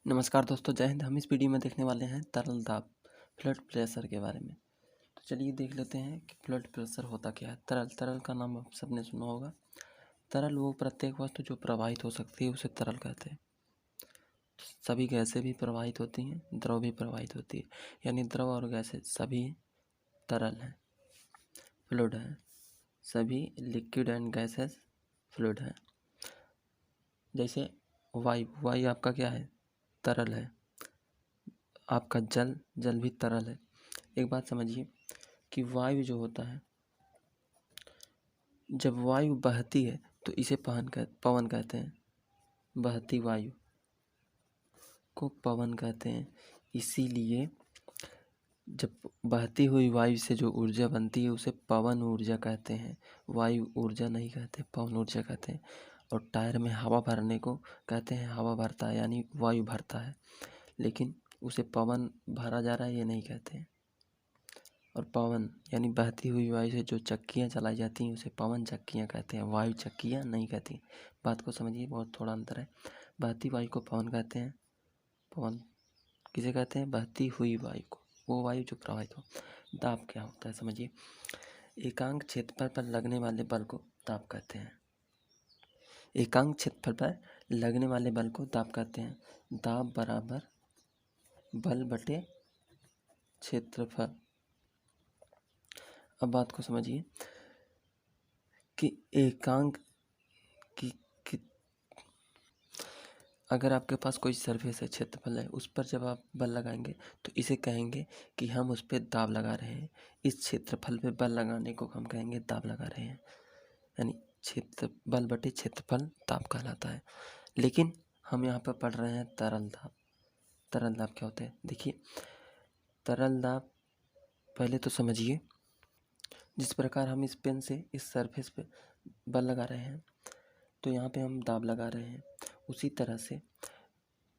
नमस्कार दोस्तों, जय हिंद। हम इस वीडियो में देखने वाले हैं तरल दाब ब्लड प्रेशर के बारे में। तो चलिए देख लेते हैं कि ब्लड प्रेशर होता क्या है। तरल का नाम आप सबने सुना होगा। तरल वो प्रत्येक वस्तु जो प्रवाहित हो सकती है उसे तरल कहते हैं। सभी गैसें भी प्रवाहित होती हैं, द्रव भी प्रवाहित होती है, यानी द्रव और गैसें सभी तरल हैं, फ्लूइड हैं। सभी लिक्विड एंड गैसेस फ्लूइड हैं। जैसे वायु आपका क्या है? तरल है। आपका जल भी तरल है। एक बात समझिए कि वायु जो होता है, जब वायु बहती है तो इसे पवन कहते हैं। बहती वायु को पवन कहते हैं। इसीलिए जब बहती हुई वायु से जो ऊर्जा बनती है उसे पवन ऊर्जा कहते हैं। वायु ऊर्जा नहीं कहते, पवन ऊर्जा कहते हैं। और टायर में हवा भरने को कहते हैं हवा भरता है, यानी वायु भरता है। लेकिन उसे पवन भरा जा रहा है ये नहीं कहते हैं। और पवन यानी बहती हुई वायु से जो चक्कियाँ चलाई जाती हैं उसे पवन चक्कियाँ कहते हैं, वायु चक्कियाँ नहीं कहती। बात को समझिए, बहुत थोड़ा अंतर है। बहती वायु को पवन कहते हैं। पवन किसे कहते हैं? बहती हुई वायु को, वो वायु जो प्रवाहित हो। दाब क्या होता है समझिए। एकांक क्षेत्रफल पर लगने वाले बल को दाब कहते हैं। एकांक क्षेत्रफल पर लगने वाले बल को दाब कहते हैं। दाब बराबर बल बटे क्षेत्रफल। अब बात को समझिए कि एकांक की अगर आपके पास कोई सरफेस है, क्षेत्रफल है, उस पर जब आप बल लगाएंगे तो इसे कहेंगे कि हम उस पर दाब लगा रहे हैं। इस क्षेत्रफल पे बल लगाने को हम कहेंगे दाब लगा रहे हैं, यानी बल बटे क्षेत्रफल दाब कहलाता है। लेकिन हम यहाँ पर पढ़ रहे हैं तरल दाब। तरल दाब क्या होता है देखिए। तरल दाब पहले तो समझिए, जिस प्रकार हम इस पेन से इस सरफेस पे बल लगा रहे हैं तो यहाँ पे हम दाब लगा रहे हैं, उसी तरह से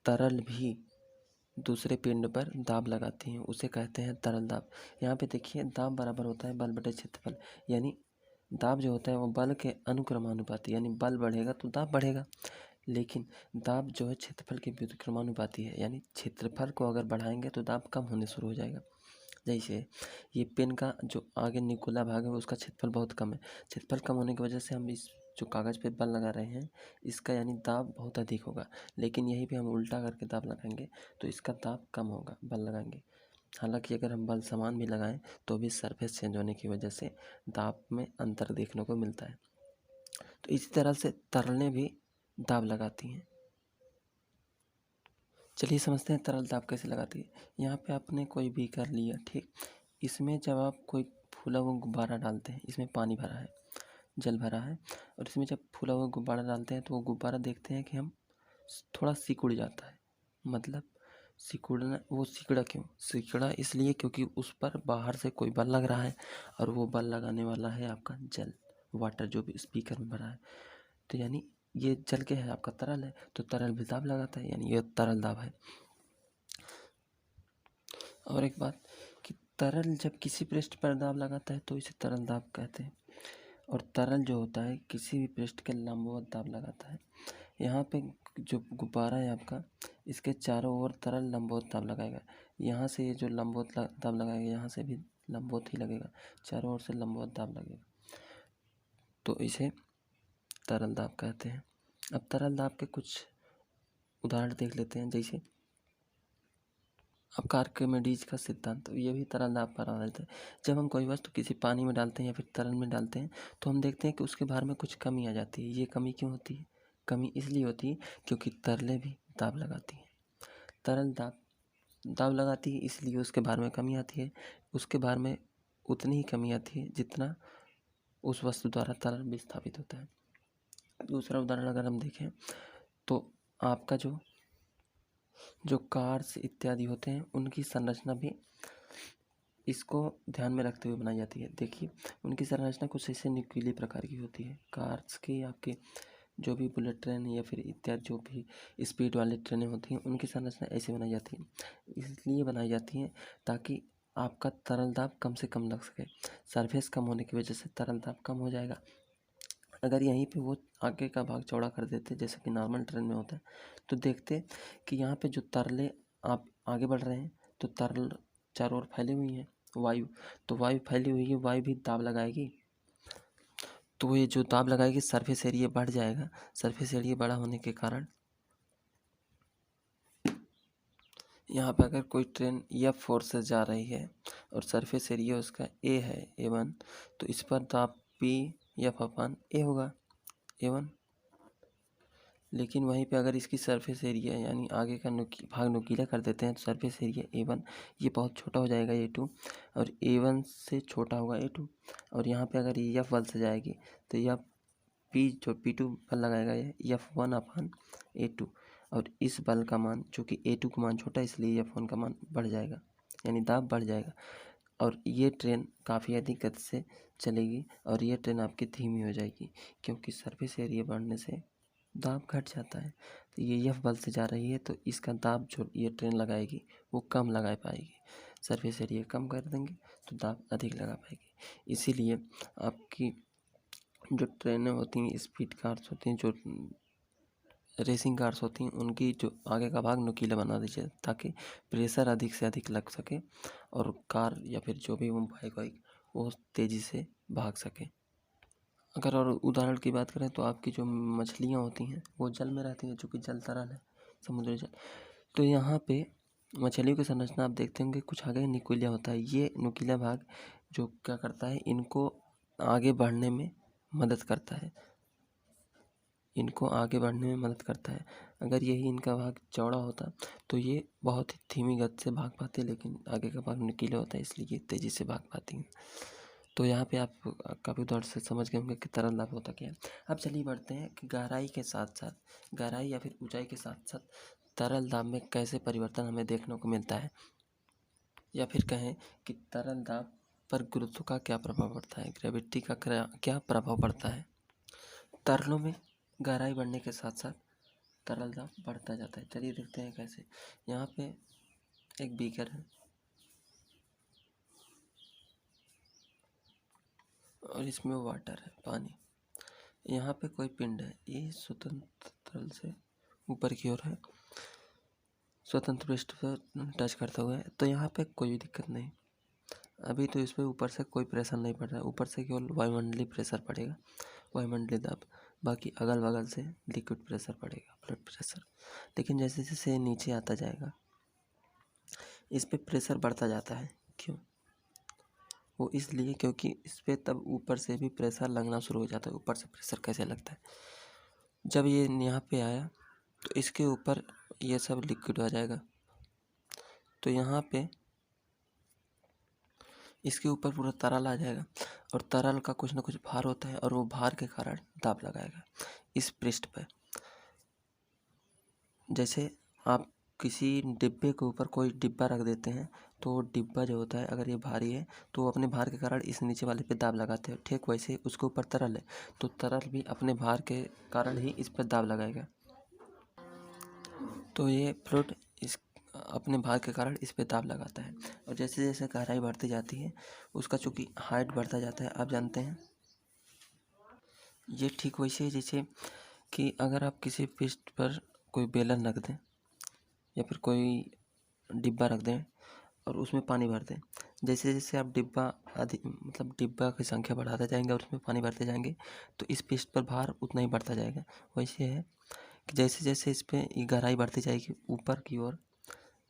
तरल भी दूसरे पिंड पर दाब लगाती हैं, उसे कहते हैं तरल दाब। यहाँ पे देखिए दाब बराबर होता है बल बटे क्षेत्रफल, यानी दाब जो होता है वो बल के अनुक्रमानुपाती, यानी बल बढ़ेगा तो दाब बढ़ेगा। लेकिन दाब जो है क्षेत्रफल के व्युत्क्रमानुपाती है, यानी क्षेत्रफल को अगर बढ़ाएंगे तो दाब कम होने शुरू हो जाएगा। जैसे ये पेन का जो आगे निकोला भाग है उसका क्षेत्रफल बहुत कम है। क्षेत्रफल कम होने की वजह से हम इस जो कागज़ पे बल लगा रहे हैं इसका यानी दाब बहुत अधिक होगा। लेकिन यहीं पे हम उल्टा करके दाब लगाएंगे तो इसका दाब कम होगा, बल लगाएंगे। हालांकि अगर हम बल समान भी लगाएं तो भी सरफेस चेंज होने की वजह से दाब में अंतर देखने को मिलता है। तो इसी तरह से तरलें भी दाब लगाती हैं। चलिए समझते हैं तरल दाब कैसे लगाती है। यहाँ पे आपने कोई बीकर लिया, ठीक। इसमें जब आप कोई फूला हुआ गुब्बारा डालते हैं, इसमें पानी भरा है, जल भरा है, और इसमें जब फूला हुआ गुब्बारा डालते हैं तो वो गुब्बारा देखते हैं कि हम थोड़ा सिकुड़ जाता है। मतलब सिकुड़ना, वो सिकुड़ा क्यों? सिकुड़ा इसलिए क्योंकि उस पर बाहर से कोई बल लग रहा है, और वो बल लगाने वाला है आपका जल, वाटर, जो भी स्पीकर में भरा है। तो यानी ये जल के है, आपका तरल है, तो तरल भी दाब लगाता है, यानी ये तरल दाब है। और एक बात कि तरल जब किसी पृष्ठ पर दाब लगाता है तो इसे तरल दाब कहते हैं। और तरल जो होता है किसी भी पृष्ठ के लंबवत दाब लगाता है। यहाँ पे जो गुब्बारा है आपका, इसके चारों ओर तरल लंबवत दाब लगाएगा। यहाँ से ये जो लंबवत दाब लगाएगा, यहाँ से भी लंबवत ही लगेगा, चारों ओर से लंबवत दाब लगेगा, तो इसे तरल दाब कहते हैं। अब तरल दाब के कुछ उदाहरण देख लेते हैं। जैसे अब आर्किमिडीज का सिद्धांत, ये भी तरल दाब पर आधारित है। जब हम कोई वस्तु किसी पानी में डालते हैं या फिर तरल में डालते हैं तो हम देखते हैं कि उसके भार में कुछ कमी आ जाती है। ये कमी क्यों होती है? कमी इसलिए होती है क्योंकि तरलें भी दाब लगाती हैं। तरल दाब लगाती है, इसलिए उसके भार में कमी आती है। उसके भार में उतनी ही कमी आती है जितना उस वस्तु द्वारा तरल विस्थापित होता है। दूसरा उदाहरण अगर हम देखें तो आपका जो कार्स इत्यादि होते हैं उनकी संरचना भी इसको ध्यान में रखते हुए बनाई जाती है। देखिए उनकी संरचना कुछ ऐसे न्यूक्लियर प्रकार की होती है। कार्स की आपके जो भी बुलेट ट्रेन या फिर इत्यादि जो भी स्पीड वाली ट्रेनें होती हैं उनकी संरचना ऐसे बनाई जाती है। इसलिए बनाई जाती हैं ताकि आपका तरल दाब कम से कम लग सके। सरफेस कम होने की वजह से तरल दाब कम हो जाएगा। अगर यहीं पे वो आगे का भाग चौड़ा कर देते जैसे कि नॉर्मल ट्रेन में होता है तो देखते कि यहाँ पे जो तरले आप आगे बढ़ रहे हैं तो तरल चारों ओर फैली हुई हैं वायु, तो वायु फैली हुई है, वायु भी दाब लगाएगी, तो ये जो दाब लगाएगी सरफेस एरिया बढ़ जाएगा। सरफेस एरिया बड़ा होने के कारण यहाँ पे अगर कोई ट्रेन F फोर्स से जा रही है और सरफेस एरिया उसका A है A1, तो इस पर दाब P/F/A होगा A1। लेकिन वहीं पे अगर इसकी सरफेस एरिया यानी आगे का भाग नुकीला कर देते हैं तो सरफेस एरिया A1 ये बहुत छोटा हो जाएगा A2, और A1 से छोटा होगा A2, और यहाँ पे अगर F बल से जाएगी तो यह P जो P2 बल लगाएगा ये F1/A2, और इस बल का मान चूँकि A2 का मान छोटा है इसलिए F1 का मान बढ़ जाएगा, यानी दाब बढ़ जाएगा, और ये ट्रेन काफ़ी अधिक गति से चलेगी और ये ट्रेन आपकी धीमी हो जाएगी, क्योंकि सरफेस एरिया बढ़ने से दाब घट जाता है। तो ये F बल से जा रही है तो इसका दाब जो ये ट्रेन लगाएगी वो कम लगा पाएगी, सरफेस एरिया कम कर देंगे तो दाब अधिक लगा पाएगी। इसीलिए आपकी जो ट्रेनें होती हैं, स्पीड कार्स होती हैं, जो रेसिंग कार्स होती हैं, उनकी जो आगे का भाग नुकीला बना दीजिए ताकि प्रेशर अधिक से अधिक लग सके और कार या फिर जो भी वो बाइक वाइक वो तेज़ी से भाग सके। अगर और उदाहरण की बात करें तो आपकी जो मछलियाँ होती हैं वो जल में रहती हैं, चूँकि जल तरल है, समुद्री जल, तो यहाँ पे मछलियों की संरचना आप देखते होंगे कुछ आगे नुकीला होता है। ये नुकीला भाग जो क्या करता है, इनको आगे बढ़ने में मदद करता है, इनको आगे बढ़ने में मदद करता है। अगर यही इनका भाग चौड़ा होता तो ये बहुत ही धीमी गति से भाग पाते, लेकिन आगे का भाग नुकीला होता है इसलिए ये तेज़ी से भाग पाती हैं। तो यहाँ पे आप काफ़ी उदाहरण से समझ गए होंगे कि तरल दाब होता क्या है। अब चलिए बढ़ते हैं कि गहराई के साथ साथ, गहराई या फिर ऊंचाई के साथ साथ तरल दाब में कैसे परिवर्तन हमें देखने को मिलता है, या फिर कहें कि तरल दाब पर गुरुत्व का क्या प्रभाव पड़ता है, ग्रेविटी का क्या प्रभाव पड़ता है। तरलों में गहराई बढ़ने के साथ साथ तरल दाब बढ़ता जाता है। चलिए देखते हैं कैसे। यहाँ पे एक बीकर है और इसमें वाटर है, पानी। यहाँ पे कोई पिंड है, ये स्वतंत्र तल से ऊपर की ओर है, स्वतंत्र पृष्ठ पर टच करता हुआ है, तो यहाँ पे कोई दिक्कत नहीं। अभी तो इस पर ऊपर से कोई प्रेशर नहीं पड़ रहा है, ऊपर से केवल वायुमंडलीय प्रेशर पड़ेगा, वायुमंडलीय दाब, बाकी अगल बगल से लिक्विड प्रेशर पड़ेगा, ब्लड प्रेशर। लेकिन जैसे जैसे नीचे आता जाएगा इस पर प्रेशर बढ़ता जाता है। क्यों? वो इसलिए क्योंकि इस पर तब ऊपर से भी प्रेशर लगना शुरू हो जाता है। ऊपर से प्रेशर कैसे लगता है, जब ये यहाँ पे आया तो इसके ऊपर ये सब लिक्विड आ जाएगा, तो यहाँ पे इसके ऊपर पूरा तरल आ जाएगा, और तरल का कुछ ना कुछ भार होता है और वो भार के कारण दाब लगाएगा इस पृष्ठ पर। जैसे आप किसी डिब्बे के ऊपर कोई डिब्बा रख देते हैं तो वो डिब्बा जो होता है अगर ये भारी है तो वो अपने भार के कारण इस नीचे वाले पे दाब लगाते हैं। ठीक वैसे उसके ऊपर तरल है तो तरल भी अपने भार के कारण ही इस पर दाब लगाएगा। तो ये फ्लूइड इस अपने भार के कारण इस पे दाब लगाता है, और जैसे जैसे गहराई बढ़ती जाती है उसका चूँकि हाइट बढ़ता जाता है, आप जानते हैं। ये ठीक वैसे ही जैसे कि अगर आप किसी पृष्ठ पर कोई बेलन रख दें या फिर कोई डिब्बा रख दें और उसमें पानी भर दें, जैसे जैसे आप डिब्बा मतलब डिब्बा की संख्या बढ़ाते जाएंगे और उसमें पानी भरते जाएंगे तो इस पृष्ठ पर भार उतना ही बढ़ता जाएगा। वैसे है कि जैसे जैसे इस पर गहराई बढ़ती जाएगी ऊपर की ओर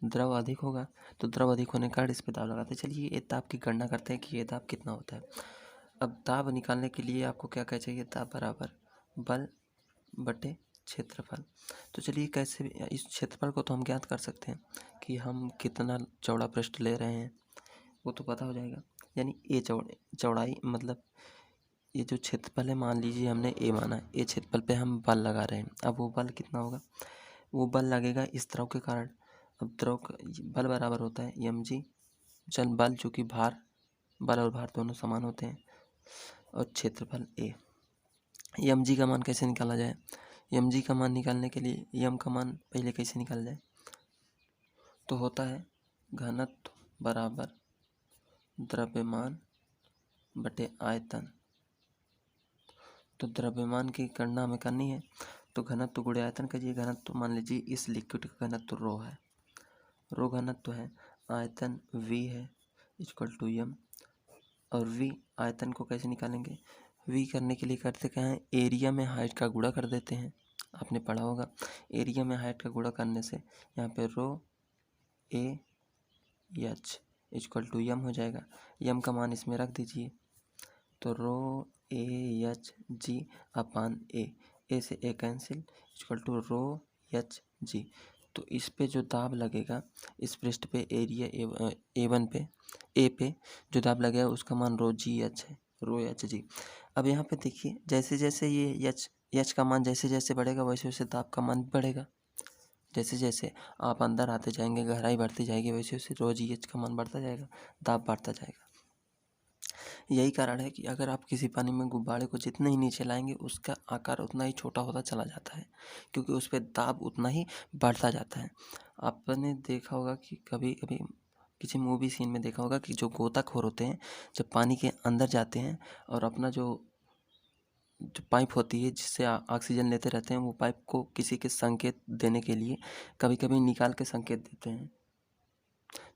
द्रव अधिक होगा, तो द्रव अधिक होने के कारण इस पर दाब लगाते हैं। चलिए ये दाब की गणना करते हैं कि ये दाब कितना होता है। अब दाब निकालने के लिए आपको क्या क्या चाहिए, दाब बराबर बल बटे क्षेत्रफल। तो चलिए कैसे इस क्षेत्रफल को तो हम ज्ञात कर सकते हैं कि हम कितना चौड़ा पृष्ठ ले रहे हैं, वो तो पता हो जाएगा। यानी ए चौड़ाई मतलब ये जो क्षेत्रफल है, मान लीजिए हमने ए माना है, ए क्षेत्रफल पे हम बल लगा रहे हैं। अब वो बल कितना होगा, वो बल लगेगा इस द्रव के कारण। अब द्रव का बल बराबर होता है mg, चल बल चूँकि भार, बल और भार दोनों समान होते हैं, और क्षेत्रफल ए। mg का मान कैसे निकाला जाए, mg का मान निकालने के लिए m का मान पहले कैसे निकाला जाए, तो होता है घनत्व बराबर द्रव्यमान बटे आयतन। तो द्रव्यमान की गणना हमें करनी है तो घनत्व गुणे आयतन का ये घनत्व मान लीजिए इस लिक्विड का घनत्व रो है, रो घनत्व है, आयतन v है इक्वल टू m। और v आयतन को कैसे निकालेंगे, v करने के लिए करते क्या है, एरिया में हाइट का गुणा कर देते हैं। आपने पढ़ा होगा एरिया में हाइट का गुणा करने से यहाँ पे row A H equal to m हो जाएगा। m का मान इसमें रख दीजिए, तो रो A H G upon A से A cancel equal to row H G. तो इस पे जो दाब लगेगा इस पृष्ठ पे एरिया A1 पे ए पे जो दाब लगेगा उसका मान रो जी एच है, रो एच जी। अब यहाँ पे देखिए जैसे जैसे ये एच का मान जैसे जैसे बढ़ेगा वैसे वैसे दाब का मान बढ़ेगा। जैसे जैसे आप अंदर आते जाएंगे गहराई बढ़ती जाएगी वैसे वैसे रो जी एच का मान बढ़ता जाएगा, दाब बढ़ता जाएगा। यही कारण है कि अगर आप किसी पानी में गुब्बारे को जितने ही नीचे लाएंगे उसका आकार उतना ही छोटा होता चला जाता है, क्योंकि उस पर दाब उतना ही बढ़ता जाता है। आपने देखा होगा कि कभी कभी किसी मूवी सीन में देखा होगा कि जो गोताखोर होते हैं जब पानी के अंदर जाते हैं और अपना जो पाइप होती है जिससे ऑक्सीजन लेते रहते हैं वो पाइप को किसी के संकेत देने के लिए कभी कभी निकाल के संकेत देते हैं।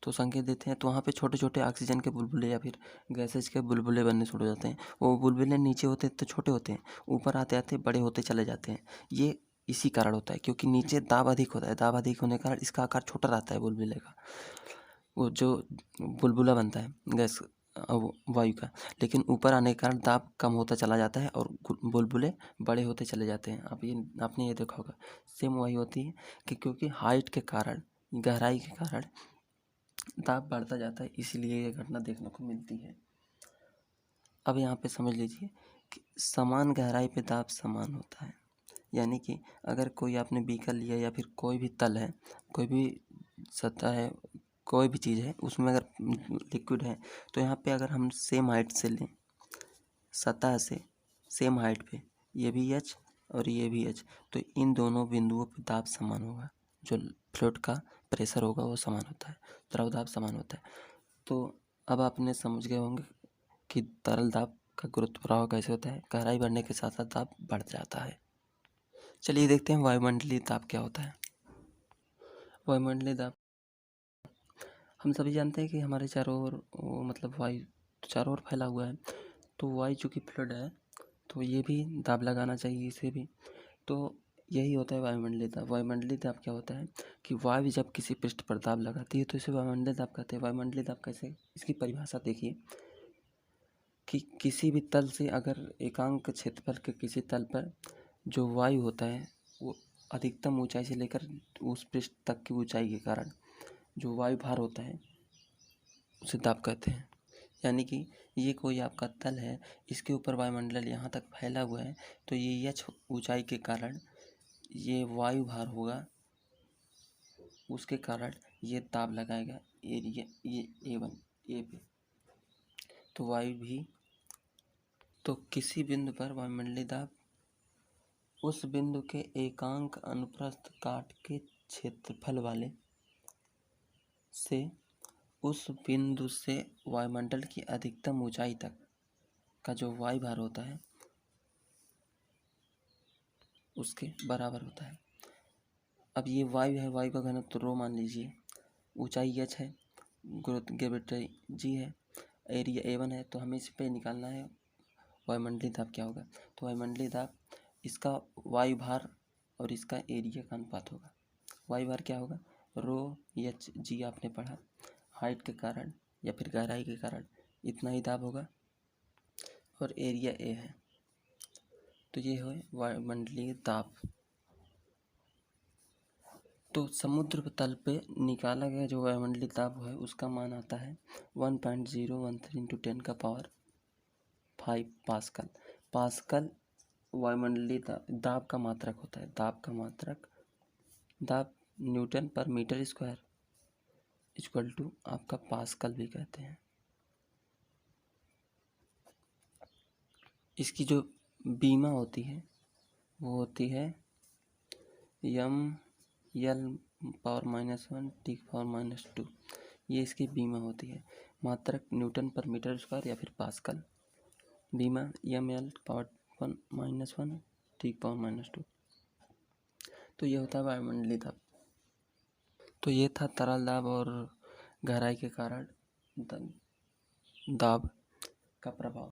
तो संकेत देते हैं तो वहाँ पे छोटे छोटे ऑक्सीजन के बुलबुले या फिर गैसेज के बुलबुले बनने शुरू हो जाते हैं। वो बुलबुले नीचे होते तो छोटे होते हैं, ऊपर आते आते बड़े होते चले जाते हैं। ये इसी कारण होता है क्योंकि नीचे दाब अधिक होता है, दाब अधिक होने के कारण इसका आकार छोटा रहता है बुलबुले का, वो जो बुलबुला बनता है गैस वायु का। लेकिन ऊपर आने के कारण दाब कम होता चला जाता है और बुलबुले बड़े होते चले जाते हैं। आपने ये देखा होगा। सेम वही होती है कि क्योंकि हाइट के कारण, गहराई के कारण दाब बढ़ता जाता है, इसलिए ये घटना देखने को मिलती है। अब यहाँ पे समझ लीजिए कि समान गहराई पे दाब समान होता है। यानी कि अगर कोई आपने बीकर लिया या फिर कोई भी तल है, कोई भी सतह है, कोई भी चीज़ है उसमें अगर लिक्विड है तो यहाँ पे अगर हम सेम हाइट से लें, सतह से सेम हाइट पे, ये भी एच और ये भी एच, तो इन दोनों बिंदुओं पे दाब समान होगा। जो फ्लूइड का प्रेशर होगा वो समान होता है, द्रव दाब समान होता है। तो अब आपने समझ गए होंगे कि तरल दाब का गुरुत्व प्रभाव कैसे होता है। गहराई बढ़ने के साथ साथ दाब बढ़ जाता है। चलिए देखते हैं वायुमंडलीय दाब क्या होता है। वायुमंडलीय दाब हम सभी जानते हैं कि हमारे चारों ओर मतलब वायु चारों ओर फैला हुआ है, तो वायु चूँकि फ्लूइड है तो ये भी दाब लगाना चाहिए इसे भी। तो यही होता है वायुमंडलीय दाब। वायुमंडलीय दाब क्या होता है कि वायु जब किसी पृष्ठ पर दाब लगाती है तो इसे वायुमंडलीय दाब कहते हैं। वायुमंडलीय दाब कैसे, इसकी परिभाषा देखिए कि किसी भी तल से अगर एकांक क्षेत्रफल के किसी तल पर जो वायु होता है वो अधिकतम ऊंचाई से लेकर उस पृष्ठ तक की ऊंचाई के कारण जो वायु भार होता है उसे दाब कहते हैं। यानी कि ये कोई आपका तल है, इसके ऊपर वायुमंडल यहाँ तक फैला हुआ है, तो ये एच ऊंचाई के कारण ये वायु भार होगा, उसके कारण ये दाब लगाएगा एरिया ये A1 ए पे। तो वायु भी, तो किसी बिंदु पर वायुमंडलीय दाब उस बिंदु के एकांक अनुप्रस्थ काट के क्षेत्रफल वाले से उस बिंदु से वायुमंडल की अधिकतम ऊंचाई तक का जो वायु भार होता है उसके बराबर होता है। अब ये वायु है, वायु का घनत्व रो मान लीजिए, ऊंचाई एच है, गुरुत्व ग्रेविटी जी है, एरिया A1 है, तो हमें इस पे निकालना है वायुमंडलीय दाब क्या होगा। तो वायुमंडलीय दाब इसका वायु भार और इसका एरिया का अनुपात होगा। वायु भार क्या होगा, रो एच जी आपने पढ़ा, हाइट के कारण या फिर गहराई के कारण इतना ही दाब होगा, और एरिया ए है, तो ये है वायुमंडलीय दाब। तो समुद्र तल पे निकाला गया जो वायुमंडलीय दाब है उसका मान आता है 1.013 × 10⁵ पास्कल। पास्कल वायुमंडलीय दाब का मात्रक होता है। दाब का मात्रक, दाब न्यूटन पर मीटर स्क्वायर इक्वल टू आपका पास्कल भी कहते हैं। इसकी जो बीमा होती है वो होती है m(L)⁻⁻1 T⁻²। ये इसकी बीमा होती है। मात्रक न्यूटन पर मीटर स्क्वायर या फिर पास्कल, बीमा m(L)⁻1 T⁻²। तो ये होता है वायुमंडलीय दाब। तो ये था तरल दाब और गहराई के कारण दाब का प्रभाव।